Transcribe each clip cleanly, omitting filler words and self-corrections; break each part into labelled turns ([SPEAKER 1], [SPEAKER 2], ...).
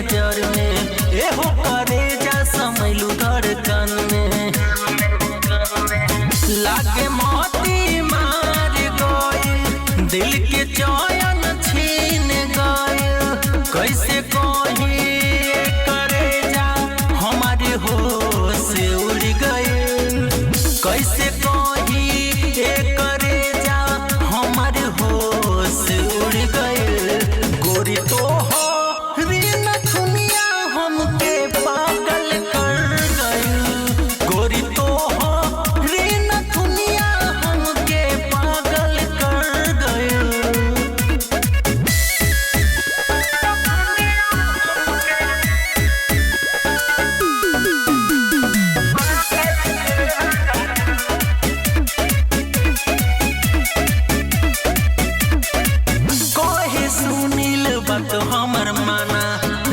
[SPEAKER 1] नजर में एहो करे जा समैलू धड़कन में लागे मोती मार गइल दिल के चैन छीन गइल कैसे कही करे जा हमारे होश उड़ गइल कैसे कही करे जा हमारे होश उड़ गइल गोरी तो हो रीना दुनिया हमके पागल कर गइल गोरी तो हो रीना दुनिया हमके पागल कर गइल। बात हमर माना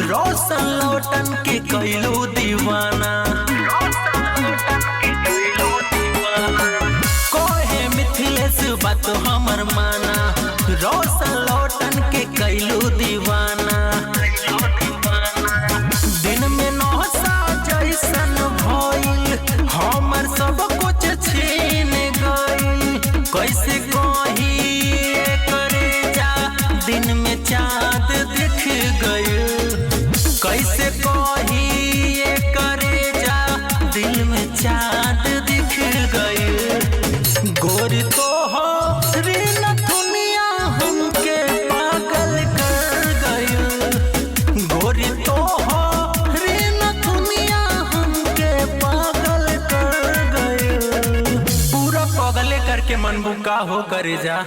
[SPEAKER 1] रोशन लौटन के कैलू दीवाना कोहे मिथिलेश बात हमर माना रोशन लौटन के कैलू दीवाना दिन में नौसा जैसन भइल हमर सब कुछ छीन गइल कैसे कही करे जा दिन में चाँद दिख गइल कैसे कही करे जा दिल में चाँद दिख गइल गोरी तो हो रीना दुनिया हमके पागल कर गइल गोरी तो हो रीना दुनिया हमके पागल कर गइल पूरा पगले करके मनबू का हो करे जा।